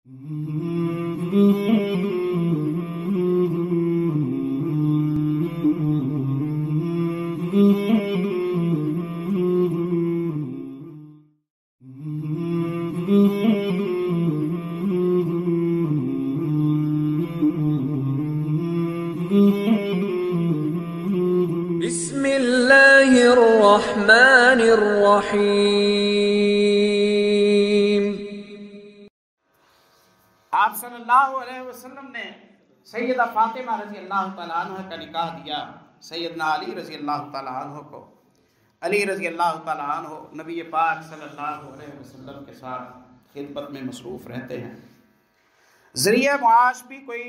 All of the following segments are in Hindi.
बिस्मिल्लाहिर्रहमानिर्रहीम। आप सल्लल्लाहु अलैहि वसल्लम ने सैयदा फातिमा रज़ी अल्लाह तआला अन्हा का निकाह दिया सैयदना अली रज़ी अल्लाह तआला अन्हु को। अली रज़ी अल्लाह तआला अन्हु नबी पाक सल्लल्लाहु अलैहि वसल्लम के साथ खिदमत में मसरूफ़ रहते हैं। ज़रिया मुआश भी कोई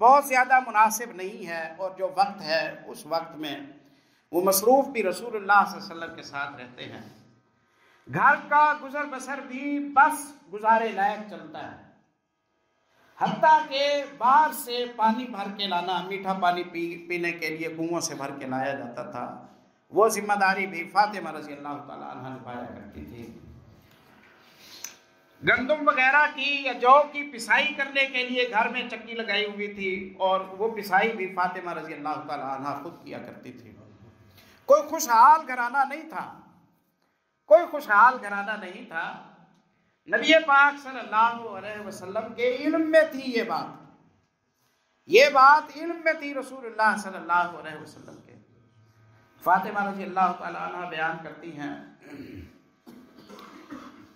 बहुत ज़्यादा मुनासिब नहीं है और जो वक्त है उस वक्त में वो मसरूफ़ भी रसूलुल्लाह सल्लल्लाहु अलैहि वसल्लम के साथ रहते हैं। घर का गुजर बसर भी बस गुजारे लायक चलता है, हत्ता के बाहर से पानी भर के लाना, मीठा पानी पीने के लिए कुओं से भर के लाया जाता था। वो जिम्मेदारी भी फातिमा रज़ी अल्लाह तआला अन्हा निभाया करती थी। गंदम वगैरह की या जौ की पिसाई करने के लिए घर में चक्की लगाई हुई थी और वो पिसाई भी फातिमा रज़ी अल्लाह तआला अन्हा खुद किया करती थी। कोई खुशहाल घराना नहीं था, कोई खुशहाल घराना नहीं था। नबी पाक सल्लल्लाहु अलैहि वसल्लम के इल्म में थी ये बात इल्म में थी रसूलुल्लाह सल्लल्लाहु अलैहि वसल्लम के। फातिमा रज़ी अल्लाह तआला अन्हा बयान करती हैं,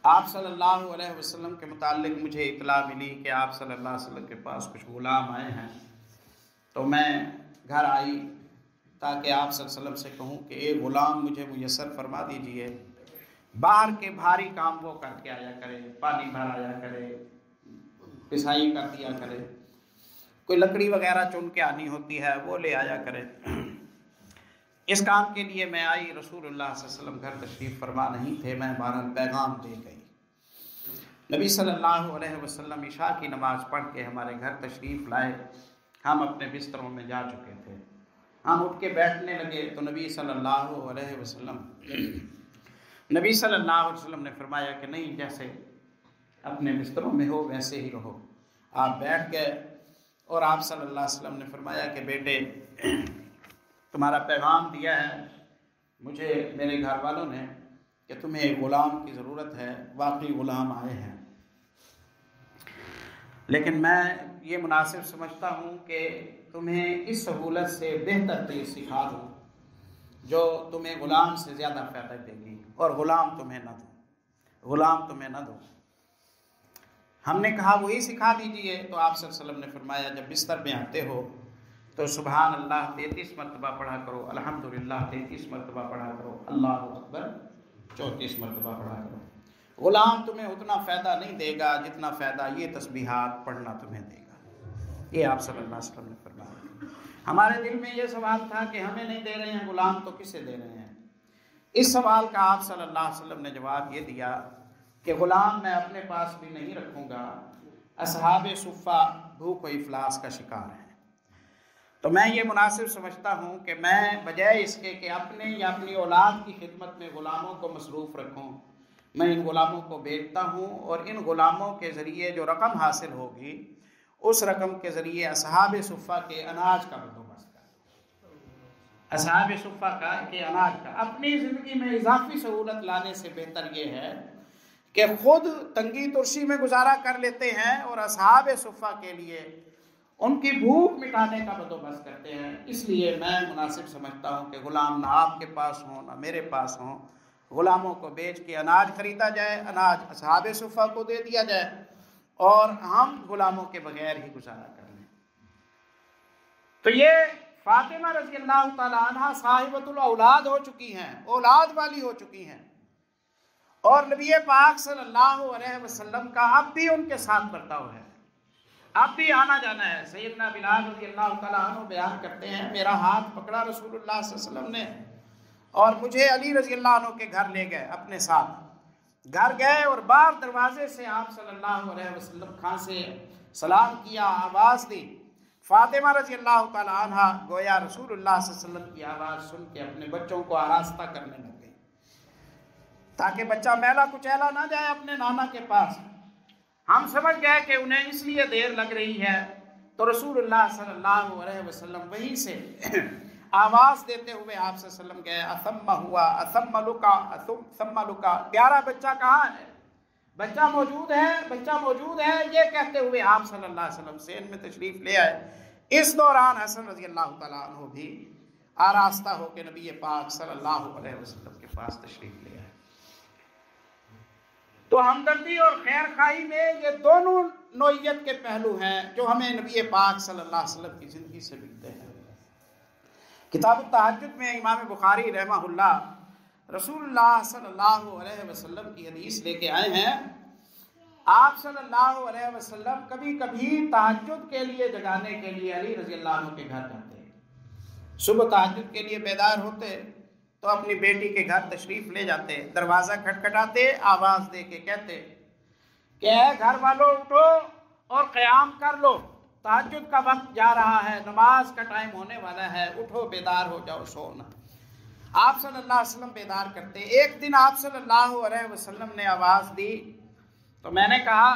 आप सल्लल्लाहु अलैहि वसल्लम के मुताल्लिक मुझे इतला मिली कि आप सल्लल्लाहु अलैहि वसल्लम के पास कुछ गुलाम आए हैं, तो मैं घर आई ताकि आप सल्लल्लाहु अलैहि वसल्लम से कहूँ कि ये गुलाम मुझे मुयस्सर फरमा दीजिए। बाहर के भारी काम वो करके आया करे, पानी भर आया करे, पिसाई कर दिया करे, कोई लकड़ी वगैरह चुन के आनी होती है वो ले आया करे। इस काम के लिए मैं आई। रसूलुल्लाह सल्लल्लाहु अलैहि वसल्लम घर तशरीफ़ फरमा नहीं थे, मैं बहरहाल पैगाम दे गई। नबी सल्लल्लाहु अलैहि वसल्लम इशा की नमाज़ पढ़ के हमारे घर तशरीफ़ लाए। हम अपने बिस्तरों में जा चुके थे, हम उठ के बैठने लगे तो नबी सल्लल्लाहु अलैहि वसल्लम ने फरमाया कि नहीं, जैसे अपने बिस्तरों में हो वैसे ही रहो। आप बैठ गए और आप सल्लल्लाहु अलैहि वसल्लम ने फरमाया कि बेटे, तुम्हारा पैगाम दिया है मुझे मेरे घर वालों ने कि तुम्हें एक ग़ुलाम की ज़रूरत है। वाकई ग़ुलाम आए हैं, लेकिन मैं ये मुनासिब समझता हूँ कि तुम्हें इस सहूलत से बेहतर चीज़ सिखा दूँ जो तुम्हें ग़ुलाम से ज़्यादा फ़ायदा देगी, और ग़ुलाम तुम्हें न दो। हमने कहा वही सिखा दीजिए। तो आप सल्लल्लाहु अलैहि वसल्लम ने फरमाया, जब बिस्तर में आते हो तो सुबहान अल्लाह 33 मरतबा पढ़ा करो, अल्हम्दुलिल्लाह 33 मरतबा पढ़ा करो, अल्लाहु अकबर 34 मरतबा पढ़ा करो। ग़ुलाम तुम्हें उतना फ़ायदा नहीं देगा जितना फ़ायदा ये तस्बीहात पढ़ना तुम्हें देगा। ये आप सल्लल्लाहु अलैहि वसल्लम ने फरमाया। हमारे दिल में ये सवाल था कि हमें नहीं दे रहे हैं ग़ुलाम तो किसे दे रहे हैं। इस सवाल का आप सल्लल्लाहु अलैहि वसल्लम ने जवाब ये दिया कि ग़ुलाम मैं अपने पास भी नहीं रखूँगा, असहाबे सुफ़ा भूख व इफ़लास का शिकार है। तो मैं ये मुनासिब समझता हूँ कि मैं बजाय इसके कि अपने या अपनी औलाद की खिदमत में ग़ुलामों को मसरूफ़ रखूँ, मैं इन ग़ुलामों को बेचता हूँ और इन ग़ुलामों के ज़रिए जो रकम हासिल होगी उस रकम के ज़रिए असहाबे सुफ़ा के अनाज का बंदोबस्त कर, असहाबे सुफ़ा के अनाज का। अपनी ज़िंदगी में इजाफी सहूलत लाने से बेहतर ये है कि खुद तंगी तुर्शी में गुजारा कर लेते हैं और असहाबे सुफ़ा के लिए उनकी भूख मिटाने का बंदोबस्त करते हैं। इसलिए मैं मुनासिब समझता हूँ कि ग़ुलाम ना आपके पास हों ना मेरे पास हों, ग़ुलामों को बेच के अनाज ख़रीदा जाए, अनाज असहाबे सुफ़ा को दे दिया जाए और हम ग़ुलामों के बगैर ही गुजारा कर लें। तो ये फातिमा रज़ी अल्लाह तआला अन्हा साहिबतुल औलाद हो चुकी हैं, औलाद वाली हो चुकी हैं, और नबी पाक सल्लल्लाहु अलैहि वसल्लम का अब भी उनके साथ बर्ताव है, अब भी आना जाना है। सैयदना बिलाल रज़ी अल्लाह तआला अन्हु बयान करते हैं, मेरा हाथ पकड़ा रसूलुल्लाह सल्लल्लाहु अलैहि वसल्लम ने और मुझे अली रज़ी अल्लाह अन्हु के घर ले गए, अपने साथ घर गए और बाहर दरवाजे से आप सल्लल्लाहु अलैहि वसल्लम खां से सलाम किया, आवाज़ दी। फातिमा रज़ी अल्लाह तआला अन्हा गोया रसूलुल्लाह सल्लल्लाहु अलैहि वसल्लम की आवाज़ सुन के अपने बच्चों को आरास्ता करने लग गई ताकि बच्चा मैला कुचैला ना जाए अपने नाना के पास। हम समझ गए कि उन्हें इसलिए देर लग रही है, तो रसूलुल्लाह सल्लल्लाहु अलैहि वसल्लम वहीं से आवाज़ देते हुए आप सल्लम गए, असम्मा हुआ असम्मलुका असम्मलुका, प्यारा बच्चा कहाँ है, बच्चा मौजूद है, बच्चा मौजूद है, ये कहते हुए आप सल्लल्लाहु अलैहि वसल्लम सेन में तशरीफ़ ले आए। इस दौरान हसन रज़ी अल्लाह तआला अन्हु भी आरास्ता होकर नबी पाक सल्लल्लाहु अलैहि वसल्लम के पास तशरीफ़ ले आए। तो हमदर्दी और खैर खाई में ये दोनों नौइयत के पहलू हैं जो हमें नबी पाक सल्लल्लाहु अलैहि वसल्लम की ज़िंदगी से मिलते हैं। किताब तहज्जुद में इमाम बुखारी रहमहुल्लाह रसूलुल्लाह सल्लल्लाहु अलैहि वसल्लम की हदीस लेके आए हैं। आप सल्लल्लाहु अलैहि वसल्लम कभी कभी तहज्जुद के लिए जगाने के लिए अली रज़ी अल्लाह अन्हु के घर जाते। सुबह तहज्जुद के लिए बेदार होते तो अपनी बेटी के घर तशरीफ़ ले जाते, दरवाज़ा खटखटाते, आवाज़ दे के कहते कि घर वालों उठो और क़याम कर लो, तहज्जुद का वक्त जा रहा है, नमाज का टाइम होने वाला है, उठो बेदार हो जाओ, सोना। आप सल्लल्लाहु अलैहि वसल्लम बेदार करते। एक दिन आप सल्लल्लाहु अलैहि वसल्लम ने आवाज़ दी तो मैंने कहा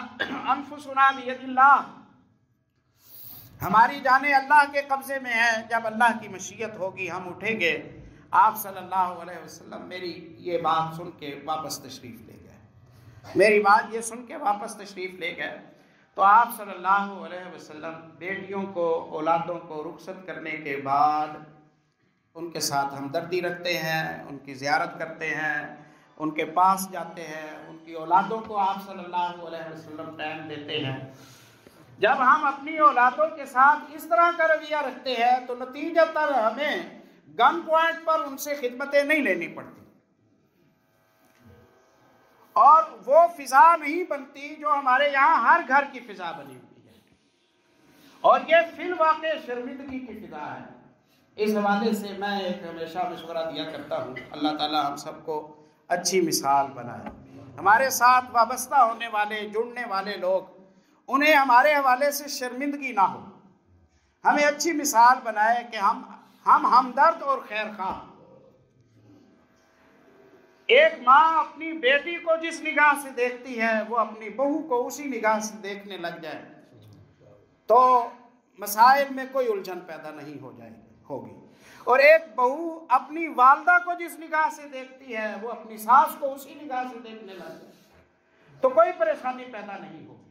अनफुसुना बियदिल्लाह, हमारी जाने अल्लाह के कब्ज़े में है, जब अल्लाह की मशीयत होगी हम उठेंगे। आप सल्लल्लाहु अलैहि वसल्लम मेरी ये बात सुन के वापस तशरीफ़ ले गए, मेरी बात ये सुन के वापस तशरीफ़ ले गए। तो आप सल्लल्लाहु अलैहि वसल्लम बेटियों को, औलादों को रुखसत करने के बाद उनके साथ हमदर्दी रखते हैं, उनकी ज़ियारत करते हैं, उनके पास जाते हैं, उनकी औलादों को आप सल्लल्लाहु अलैहि वसल्लम टाइम देते हैं। जब हम अपनी औलादों के साथ इस तरह का रवैया रखते हैं तो नतीजतन हमें गन पॉइंट पर उनसे खिदमतें नहीं लेनी पड़ती और वो फिजा नहीं बनती जो हमारे यहाँ हर घर की फिजा बनी हुई है, और ये फिल वाक़े शर्मिंदगी की फिजा है। इस हवाले से मैं एक हमेशा मशवरा दिया करता हूँ, अल्लाह ताला हम सबको अच्छी मिसाल बनाए। हमारे साथ वाबस्ता होने वाले, जुड़ने वाले लोग, उन्हें हमारे हवाले से शर्मिंदगी ना हो, हमें अच्छी मिसाल बनाए कि हम हमदर्द और खैर खां। एक माँ अपनी बेटी को जिस निगाह से देखती है वो अपनी बहू को उसी निगाह से देखने लग जाए तो मसाइल में कोई उलझन पैदा नहीं होगी। और एक बहू अपनी वालदा को जिस निगाह से देखती है वो अपनी सास को उसी निगाह से देखने लग जाए तो कोई परेशानी पैदा नहीं होगी।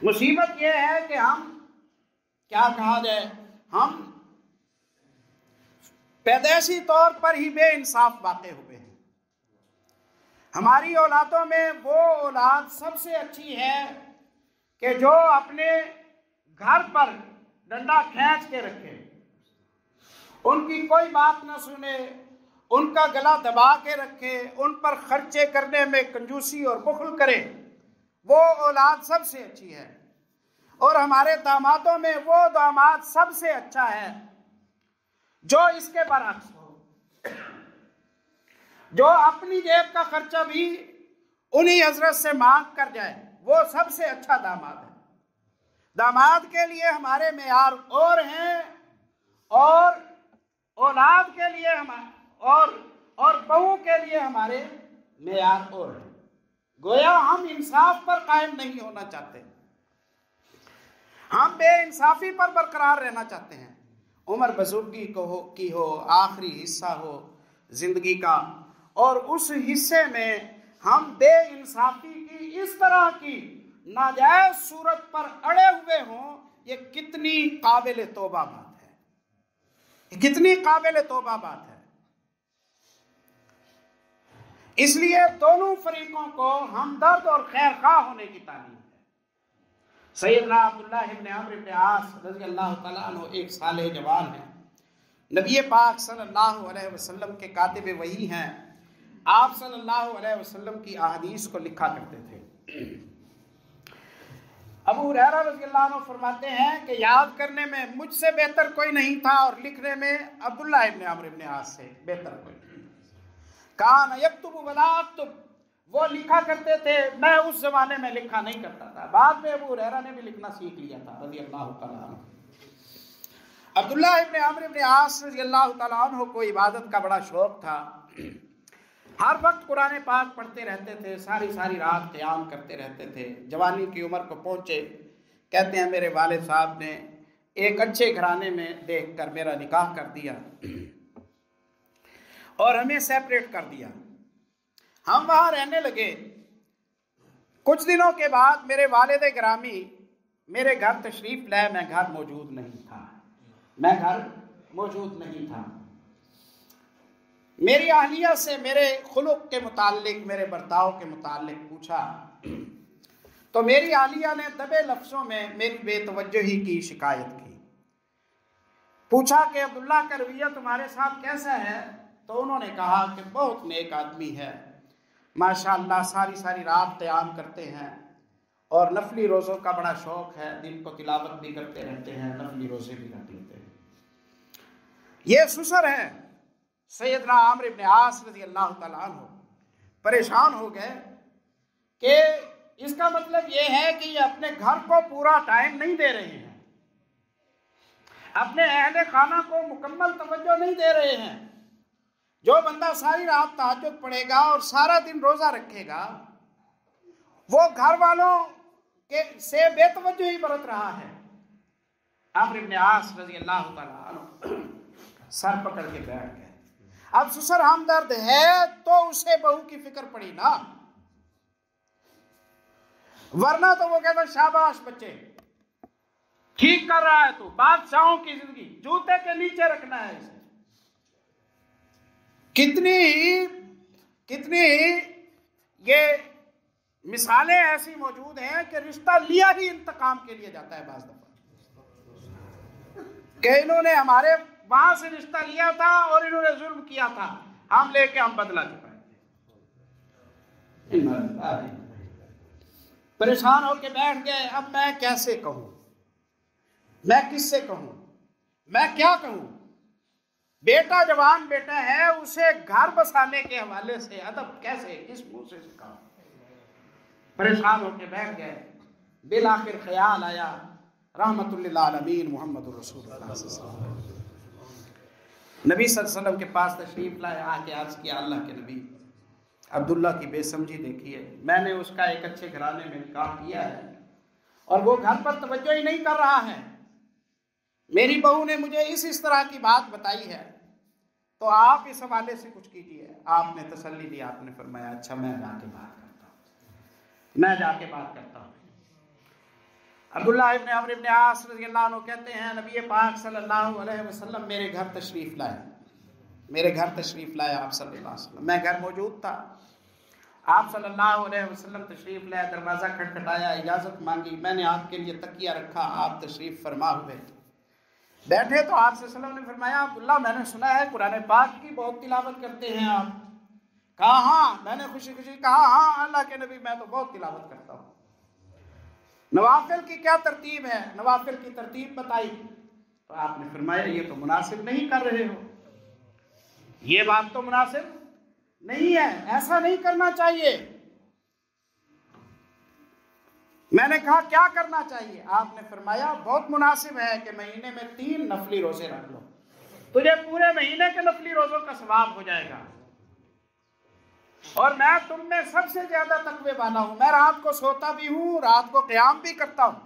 मुसीबत यह है कि हम, क्या कहा जाए, हम पैदाइशी तौर पर ही बेइंसाफ बातें हुए हैं। हमारी औलादों में वो औलाद सबसे अच्छी है कि जो अपने घर पर डंडा खींच के रखे, उनकी कोई बात न सुने, उनका गला दबा के रखे, उन पर खर्चे करने में कंजूसी और बुखल करे, वो औलाद सबसे अच्छी है। और हमारे दामादों में वो दामाद सबसे अच्छा है जो इसके बरअक्स हो, जो अपनी जेब का खर्चा भी उन्हीं हजरत से मांग कर जाए, वो सबसे अच्छा दामाद है। दामाद के लिए हमारे मेयार और हैं और औलाद के लिए और बहू के लिए हमारे मेयार और हैं। गोया हम इंसाफ पर कायम नहीं होना चाहते, हम बेइंसाफी पर बरकरार रहना चाहते हैं। उम्र बुजुर्गी की हो, आखिरी हिस्सा हो जिंदगी का, और उस हिस्से में हम बेइंसाफी की इस तरह की नाजायज सूरत पर अड़े हुए हों, ये कितनी काबिल तौबा बात है, कितनी काबिल तौबा बात है। इसलिए दोनों फरीकों को हमदर्द और खैर खा होने की तालीम है। सैयदना अब्दुल्लाह इब्न अम्र इब्न आस रज़ी अल्लाह तआला अन्हु एक साले जवान हैं, नबी पाक सल्लल्लाहु अलैहि वसल्लम के कातिब वही हैं। आप सल्लल्लाहु अलैहि वसल्लम की अहादीस को लिखा करते थे। अबू हुरैरा रज़ी अल्लाह अन्हु फरमाते हैं कि याद करने में मुझसे बेहतर कोई नहीं था और लिखने में अब्दुल्लाह इब्न अम्र इब्न आस से बेहतर कोई नहीं। कान यक्तुबु वला अक्तुब, वो लिखा करते थे, मैं उस जमाने में लिखा नहीं करता था। बाद में अबू हुरैरा ने भी लिखना सीख लिया था रज़ी अल्लाह तआला अन्हु। अब्दुल्लाह इब्न अम्र इब्न आस रज़ी अल्लाह तआला अन्हु को इबादत का बड़ा शौक था। हर वक्त कुरान पाक पढ़ते रहते थे, सारी सारी रात क़याम करते रहते थे। जवानी की उम्र को पहुँचे, कहते हैं मेरे वालिद साहब ने एक अच्छे घराने में देखकर मेरा निकाह कर दिया और हमें सेपरेट कर दिया। हम वहाँ रहने लगे। कुछ दिनों के बाद मेरे वालिद गिरामी मेरे घर तशरीफ़ लाए। मैं घर मौजूद नहीं था। मेरी अहलिया से मेरे खुलुक के मुताल्लिक, मेरे बर्ताव के मुताल्लिक पूछा तो मेरी अहलिया ने दबे लफ्ज़ों में मेरी बेतवज्जोही की शिकायत की। पूछा कि अब्दुल्ला का रवैया तुम्हारे साथ कैसा है? तो उन्होंने कहा कि बहुत नेक आदमी है, माशाअल्लाह, सारी सारी रात क़याम करते हैं और नफली रोज़ों का बड़ा शौक़ है, दिन को तिलावत भी करते रहते हैं, नफली रोज़े भी रख लेते हैं। ये ससुर है सैयदना आमिर इब्न आस रज़ी अल्लाह तआला अन्हु। परेशान हो गए कि इसका मतलब ये है कि ये अपने घर को पूरा टाइम नहीं दे रहे हैं, अपने अहले खाना को मुकम्मल तवज्जो नहीं दे रहे हैं। जो बंदा सारी रात तहज्जुद पढ़ेगा और सारा दिन रोज़ा रखेगा, वो घर वालों के से बेतवज्जो ही बरत रहा है। आमिर इब्न आस रज़ी अल्लाह तआला अन्हु सर पकड़ के बैठ गए। अब ससुर हमदर्द है तो उसे बहू की फिक्र पड़ी ना, वरना तो वो कहता शाबाश बच्चे, ठीक कर रहा है तू, बादशाहों की जिंदगी जूते के नीचे रखना है इसे। कितनी ये मिसालें ऐसी मौजूद हैं कि रिश्ता लिया ही इंतकाम के लिए जाता है। बाज़ दफा कि इन्होंने हमारे वहां से रिश्ता लिया था और इन्होंने जुल्म किया था, हम लेके हम बदला चुकाएंगे। परेशान होके बैठ गए। अब मैं कैसे कहूं, मैं किससे कहूं, मैं क्या कहूं? बेटा जवान बेटा है, उसे घर बसाने के हवाले से अदब कैसे, किस मुंह से सिखाऊं? परेशान होके बैठ गए। बिल आखिर ख्याल आया रहमतुल्लिल आलमीन मोहम्मद रसूलुल्लाह नबी सल्लल्लाहु अलैहि वसल्लम के पास तशरीफ लाए। आके अर्ज किया, अल्लाह के नबी, अब्दुल्ला की बेसमझी देखिए, मैंने उसका एक अच्छे घराने में निकाह किया है और वो घर पर तवज्जो ही नहीं कर रहा है। मेरी बहू ने मुझे इस तरह की बात बताई है, तो आप इस हवाले से कुछ कीजिए। आपने तसल्ली दी, आपने फरमाया अच्छा मैं जाके बात करता हूँ। अब्दुल्ला इब्न अमर इब्न आस रज़ियल्लाहु अन्हु कहते हैं, नबी पाक सल्लल्लाहु अलैहि वसल्लम मेरे घर तशरीफ़ लाए आप सल्लल्लाहु अलैहि वसल्लम। मैं घर मौजूद था। आप सल्लल्लाहु अलैहि वसल्लम तशरीफ़ लाए, दरवाज़ा खटखटाया, इजाज़त मांगी, मैंने आपके लिए तकिया रखा, आप तशरीफ़ फरमा हुए बैठे तो आप सल्लल्लाहु अलैहि वसल्लम ने फरमाया, अब्दुल्ला मैंने सुना है कुरान पाक की बहुत तिलावत करते हैं आप। कहा हाँ। मैंने खुशी खुशी कहा हाँ अल्लाह के नबी, मैं तो बहुत तिलावत करता हूँ। नवाफिल की क्या तरतीब है? नवाफिल की तरतीब बताई तो आपने फरमाया ये तो मुनासिब नहीं कर रहे हो, ये बात तो मुनासिब नहीं है, ऐसा नहीं करना चाहिए। मैंने कहा क्या करना चाहिए? आपने फरमाया बहुत मुनासिब है कि महीने में 3 नफली रोजे रख लो, तुझे पूरे महीने के नफली रोजों का सवाब हो जाएगा। और मैं तुम में सबसे ज्यादा तकवे वाला हूं, मैं रात को सोता भी हूं, रात को क़याम भी करता हूं,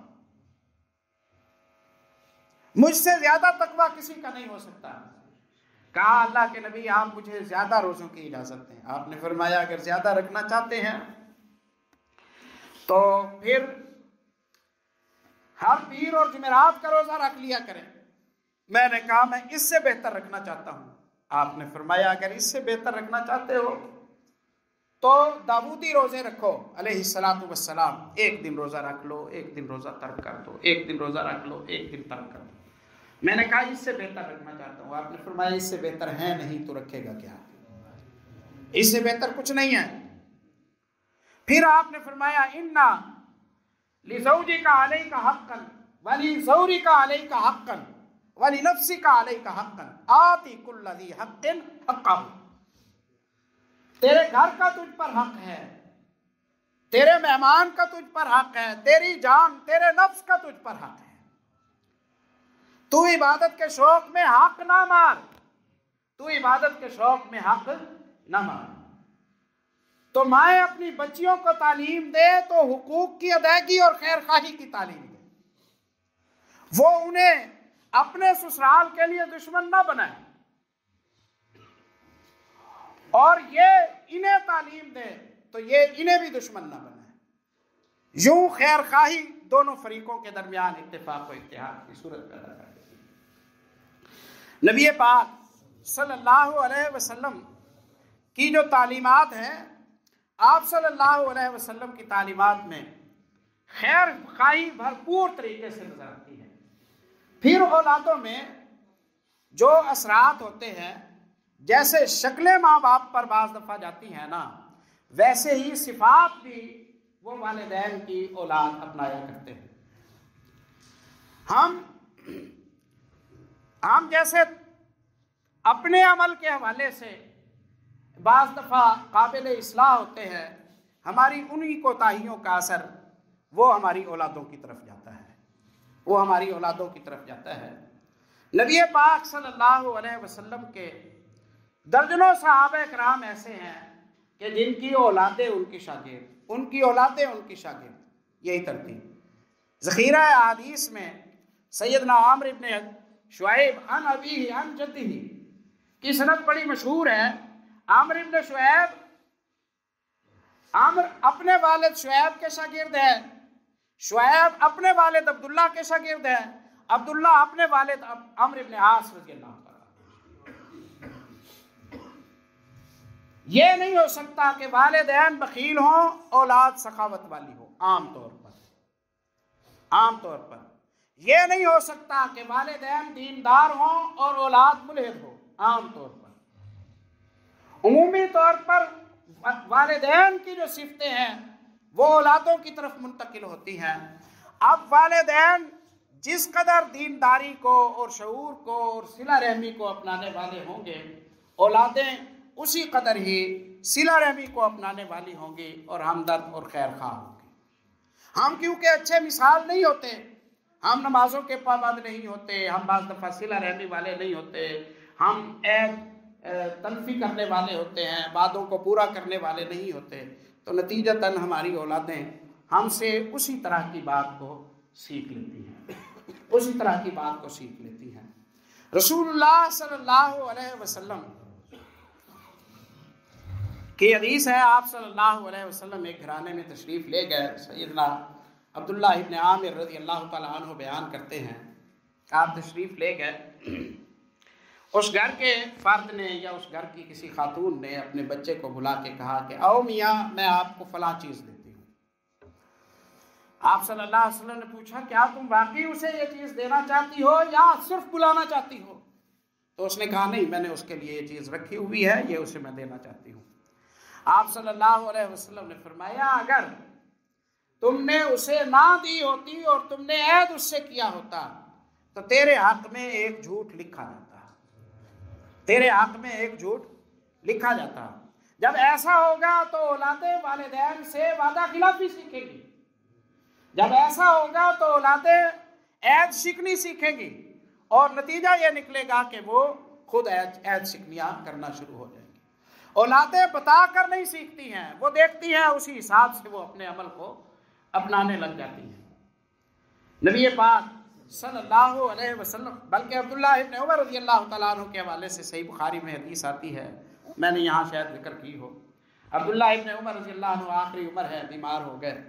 मुझसे ज्यादा तकवा किसी का नहीं हो सकता। कहा अल्लाह के नबी आप मुझे ज्यादा रोजों की इजाजत दें। आपने फरमाया अगर ज्यादा रखना चाहते हैं तो फिर हर पीर और जुमेरात का रोजा रख लिया करें। मैंने कहा मैं इससे बेहतर रखना चाहता हूं। आपने फरमाया अगर इससे बेहतर रखना चाहते हो तो दाऊदी रोजे रखो अलैहिस्सलातु वस्सलाम, एक दिन रोजा रख लो, एक दिन रोजा तर्क कर दो, एक दिन रोजा रख लो, एक दिन तर्क कर दो। मैंने कहा इससे बेहतर रखना चाहता हूं। आपने फरमाया इससे बेहतर है नहीं तो रखेगा क्या? इससे बेहतर कुछ नहीं है। फिर आपने फरमाया इन्ना लिज़ौजिका अलैका हक़्क़न व लिज़ौरिका अलैका हक़्क़न व लिनफ्सिका अलैका हक़्क़न आति कुल्ल ज़ी हक़्क़िन हक़्क़हु। तेरे घर का तुझ पर हक है, तेरे मेहमान का तुझ पर हक है, तेरी जान तेरे नफ्स का तुझ पर हक है। तू इबादत के शौक में हक ना मार, तू इबादत के शौक में हक ना मार। तो माएँ अपनी बच्चियों को तालीम दे तो हुकूक की अदायगी और खैर खाही की तालीम दे, वो उन्हें अपने ससुराल के लिए दुश्मन ना बनाए, और ये इन्हें तालीम दे तो ये इन्हें भी दुश्मन ना बनाए। यूं खैर खाही दोनों फरीकों के दरमियान इत्तेफाक व इत्तेहाद की सूरत पैदा कर देती। नबी पाक सल्लल्लाहु अलैहि वसल्लम की जो तालीमात हैं, आप सल्लल्लाहु अलैहि वसल्लम की तालीमात में खैर खाही भरपूर तरीके से नजर आती है। फिर औलादों में जो असरात होते हैं, जैसे शक्लें माँ बाप पर बाज़ दफ़ा जाती हैं ना, वैसे ही सिफात भी वो वालिदैन की औलाद अपनाया करते हैं। हम जैसे अपने अमल के हवाले से बाज़ दफ़ा काबिल इस्लाह होते हैं, हमारी उन्हीं कोताहियों का असर वो हमारी औलादों की तरफ जाता है, वो हमारी औलादों की तरफ जाता है। नबी पाक सल्लल्लाहु अलैहि वसल्लम के दर्जनों सहाबा किराम ऐसे हैं कि जिनकी औलादें उनकी शागिर्द, उनकी औलादें उनकी शागिर्द, यही तरतीब। ज़ख़ीरा हदीस में सैयदना आमिर इब्न शुऐब अन अबीही अन जद्दीही की सनद बड़ी मशहूर है। आमिर इब्न शुऐब, आमिर अपने वालिद शुऐब के शागिर्द है, शुऐब अपने वालिद अब्दुल्ला के शागिर्द है, अब्दुल्ला अपने वालिद अम्र इब्न आस रज़ियल्लाहु अन्हु। ये नहीं हो सकता कि वालिदैन बखील हों, औलाद सखावत वाली हो। आम तौर पर यह नहीं हो सकता कि वालिदैन दीनदार हों और औलाद मुल्हिद हो। आम तौर पर, उमूमी तौर पर वालिदैन की जो सिफतें हैं वो औलादों की तरफ मुंतकिल होती हैं। अब वालिदैन जिस कदर दीनदारी को और शऊर को और सिला रहमी को अपनाने वाले होंगे, औलादें उसी कदर ही सिला रहमी को अपनाने वाली होंगी और हमदर्द और खैर खा होंगी। हम क्योंकि अच्छे मिसाल नहीं होते, हम नमाजों के पाबंद नहीं होते, हम बाज़ दफ़ा सिला रहमी वाले नहीं होते, हम तलफी करने वाले होते हैं, वादों को पूरा करने वाले नहीं होते, तो नतीजतन हमारी औलादें हमसे उसी तरह की बात को सीख लेती हैं, उसी तरह की बात को सीख लेती हैं। रसूलुल्लाह सल्लल्लाहु अलैहि वसल्लम की हदीस है, आप सल्लल्लाहु अलैहि वसल्लम एक घराने में तशरीफ़ ले गए। सैयदना अब्दुल्ला इब्न आमिर रज़ियल्लाहु ताला अन्हु बयान करते हैं, आप तशरीफ़ ले गए, उस घर के फ़र्द ने या उस घर की किसी खातून ने अपने बच्चे को बुला के कहा कि आओ मियाँ, मैं आपको फ़लाँ चीज़ देती हूँ। आप सल्लल्लाहु अलैहि वसल्लम ने पूछा, क्या तुम वाकई उसे ये चीज़ देना चाहती हो या सिर्फ बुलाना चाहती हो? तो उसने कहा, नहीं, मैंने उसके लिए ये चीज़ रखी हुई है, ये उसे मैं देना चाहती हूँ। आप सल्लल्लाहु अलैहि वसल्लम ने फरमाया, अगर तुमने उसे ना दी होती और तुमने ऐद उससे किया होता तो तेरे हक में एक झूठ लिखा जाता, तेरे हक में एक झूठ लिखा जाता। जब ऐसा होगा तो औलादे वालिदैन से वादा खिलाफी सीखेंगी, जब ऐसा होगा तो औलादे ऐद शिकनी सीखेंगी और नतीजा यह निकलेगा कि वो खुद ऐद शिकनियाँ करना शुरू हो जाएंगी। औलादें बता कर नहीं सीखती हैं, वो देखती हैं, उसी हिसाब से वो अपने अमल को अपनाने लग जाती हैं। नबी पाक सल्लल्लाहु अलैहि वसल्लम, बल्कि अब्दुल्ला इब्न उमर रज़ियल्लाहु तआला अन्हु के हवाले से सही बुखारी में हदीस आती है, मैंने यहाँ शायद जिक्र की हो। अब्दुल्ला इब्न उमर रज़ियल्लाहु अन्हु आखिरी उम्र है, बीमार हो गए,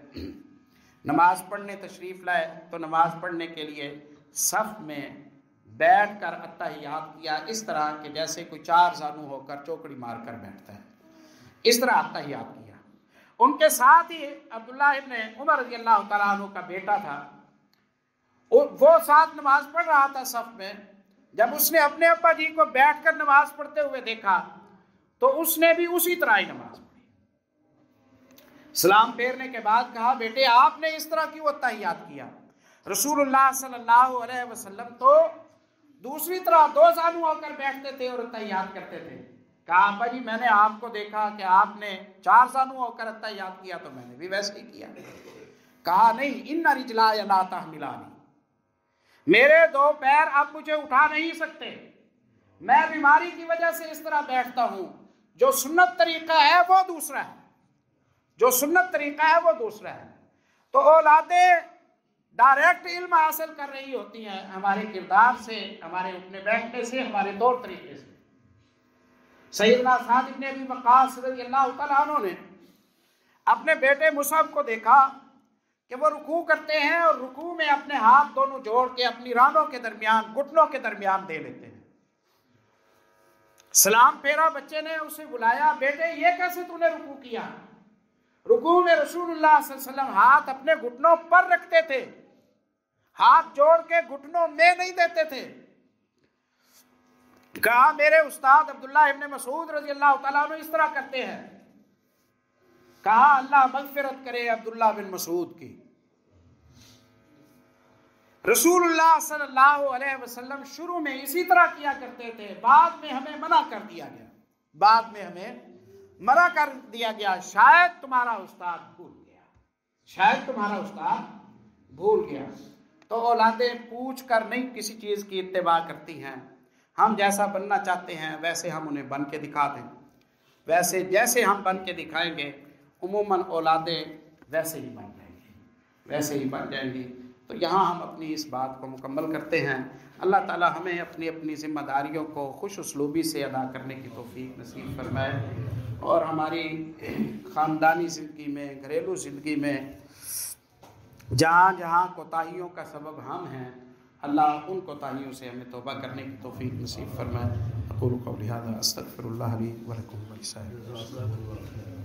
नमाज पढ़ने तशरीफ़ लाए तो नमाज पढ़ने के लिए सफ़ में बैठ कर अत्तहियात किया, इस तरह के जैसे कोई चार जानू होकर चौकड़ी मार कर बैठता है, इस तरह अत्तहियात किया। उनके साथ ही अब्दुल्ला इब्न उमर रज़ियल्लाहु तआला अन्हु का बेटा था, वो साथ नमाज पढ़ रहा था सफ़ में। जब उसने अपने अब्बा जी को बैठकर नमाज पढ़ते हुए देखा तो उसने भी उसी तरह ही नमाज पढ़ी। सलाम फेरने के बाद कहा, बेटे आपने इस तरह क्यों अत्तहियात किया? रसूलुल्लाह सल्लल्लाहु अलैहि वसल्लम तो दूसरी तरह दो जानू होकर बैठते थे और अत्तहियात करते थे। कहा, अब्बा जी मैंने आपको देखा कि आपने चार जानू होकर अत्तहियात किया तो मैंने भी वैसे ही किया। कहा, नहीं, इन्ना रिजलाय ला तहमिलानी, मेरे दो पैर अब मुझे उठा नहीं सकते, मैं बीमारी की वजह से इस तरह बैठता हूँ, जो सुन्नत तरीका है वो दूसरा है, जो सुन्नत तरीका है वो दूसरा है। तो औलादें डायरेक्ट इल्म हासिल कर रही होती हैं हमारे किरदार से, हमारे उठने बैठने से, हमारे तौर तरीके से। सैयदना साद इब्न अबी वक्कास रज़ियल्लाहु तआला अन्हु ने अपने बेटे मुसअब को देखा कि वो रुकू करते हैं और रुकू में अपने हाथ दोनों जोड़ के अपनी रानों के दरमियान, घुटनों के दरमियान दे लेते हैं। सलाम फेरा, बच्चे ने उसे बुलाया, बेटे ये कैसे तूने रुकू किया? रुकू में रसूलुल्लाह सल्लल्लाहु अलैहि वसल्लम हाथ अपने घुटनों पर रखते थे, हाथ जोड़ के घुटनों में नहीं देते थे। कहा मेरे उस्ताद अब्दुल्लाह इब्न मसूद रज़ियल्लाहु तआला अन्हु इस तरह करते हैं। कहा अल्लाह मग़फ़िरत करे अब्दुल्लाह बिन मसूद की। रसूलुल्लाह सल्लल्लाहु अलैहि वसल्लम शुरू में इसी तरह किया करते थे, बाद में हमें मना कर दिया गया, बाद में हमें मना कर दिया गया। शायद तुम्हारा उस्ताद भूल गया, शायद तुम्हारा उस्ताद भूल गया। तो औलादें पूछ कर नहीं किसी चीज़ की इत्तिबा करती हैं। हम जैसा बनना चाहते हैं वैसे हम उन्हें बन के दिखा दें, वैसे जैसे हम बन के दिखाएंगे उमूमन औलादें वैसे ही बन जाएंगी, वैसे ही बन जाएंगी। तो यहाँ हम अपनी इस बात को मुकम्मल करते हैं। अल्लाह ताला हमें अपनी अपनी ज़िम्मेदारियों को खुश उसलूबी से अदा करने की तौफीक नसीब फरमाए और हमारी ख़ानदानी ज़िंदगी में, घरेलू ज़िंदगी में जहाँ जहाँ कोताहियों का सबब हम हैं, अल्लाह उन कोताहियों से हमें तौबा करने की तौफीक नसीब फरमाए। अक़ूलु क़ौली हाज़ा अस्तग़फ़िरुल्लाह ली व लकुम व लिसाइरिल मुस्लिमीन।